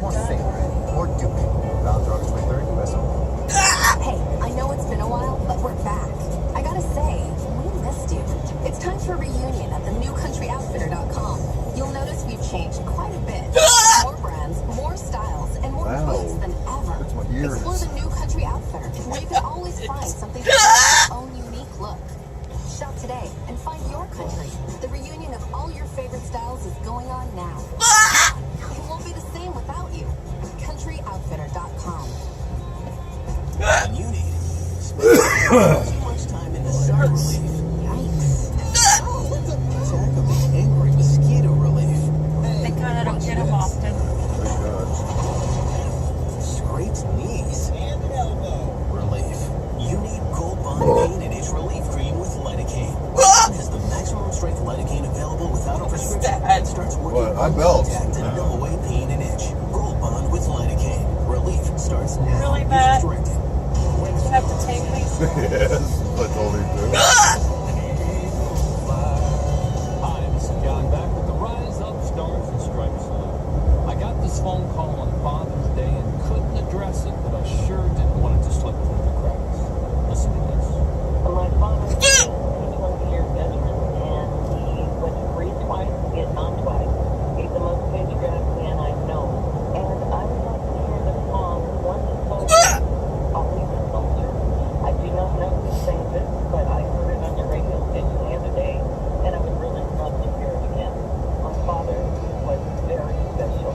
Or favorite. Or Duke. Valentine's August 23rd, US Open. Hey, I know it's been a while, but we're back. I gotta say, we missed you. It's time for a reunion at thenewcountryoutfitter.com. You'll notice we've changed quite a bit. More brands, more styles, and more clothes than ever. That's my ears. Explore the New Country Outfitter, where you can always find something that has your own unique look. Shop today and find your country. The reunion of all your favorite styles is going on now. It won't be the same without you. CountryOutfitter.com. And you need too much time in the sun relief. Yikes. Attack of the angry mosquito relief. Thank God I don't get them often. Scraped knees. And elbow. Relief. You need Gold Bond Pain and Itch Relief Cream with lidocaine. It has the maximum strength lidocaine available without a prescription. It starts working on contact to know away pain and itch. Gold Bond with lidocaine. Relief starts now. Really bad? Use directed. You have to take me. Yes, I told him to. Hi, this is John back with the Rise Up Stars and Stripes line. I got this phone call on Father's Day and couldn't address it, but I sure didn't want it to slip through the cracks. Listen to this. My father is a 20-year veteran, and he went to Korea twice, Vietnam twice. He's the most patriotic man I know. And I would like to hear the song, Once a Soldier, Always a Soldier. I do not know who sings it, but I heard it on your radio station the other day, and I would really love to hear it again. My father was very special.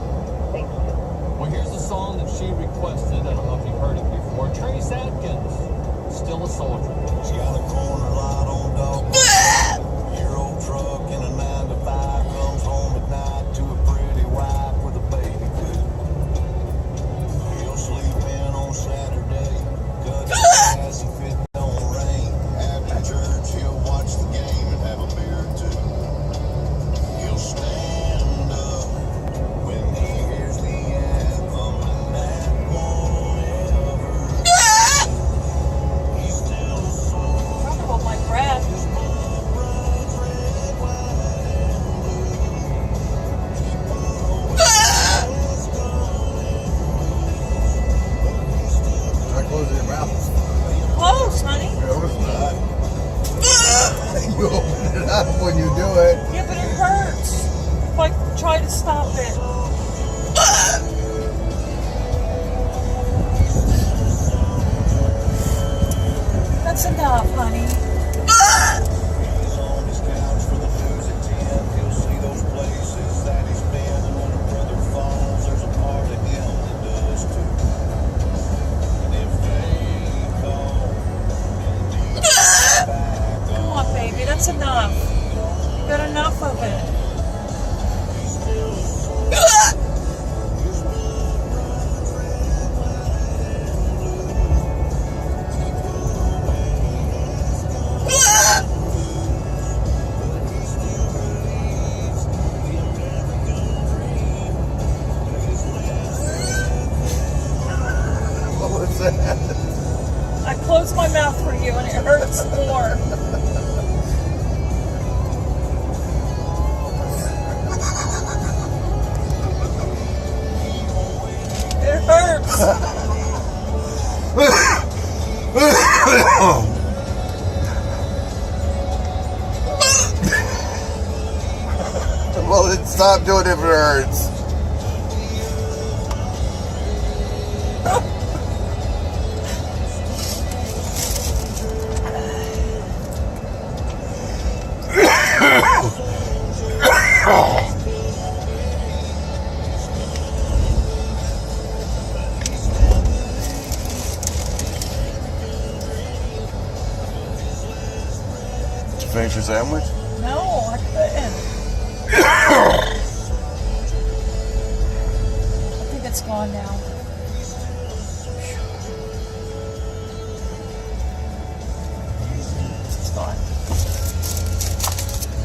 Thank you. Well, here's a song that she requested. I don't know if you've heard it before. Trace Adkins, Still a Soldier. She got a corner lot on dog. Year-old truck in a 9-to-5 comes home at night to a pretty wife with a baby too. He'll sleep in on Saturday, cut his grass if it don't rain. After church, he'll watch the game and have a beer or two. He'll stand up when he hears the anthem and that won't ever. He's still a soldier. I'm hold my breath. Try closing your mouth. Close, honey. No, it's not. You open it up when you do it. Yeah, but it hurts. If I try to stop it. That's enough, honey. He's on his couch for the news at 10. He'll see those places that he's been. And when a brother falls, there's a part of him that does too. And if they call, he'll be back Come on, baby. That's enough. You got enough of it. What was that? I closed my mouth for you and it hurts more. It hurts. Well, then stop doing it if it hurts. Did you finish your sandwich? No, I couldn't. I think it's gone now. It's gone.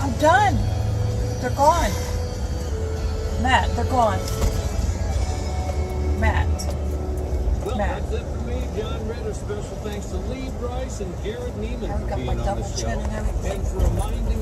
I'm done. They're gone. Matt, they're gone. Matt. Well, Matt. that's it for me, John Ritter. Special thanks to Lee Bryce and Garrett Neiman I've for got being my on the double show chin and everything. and for reminding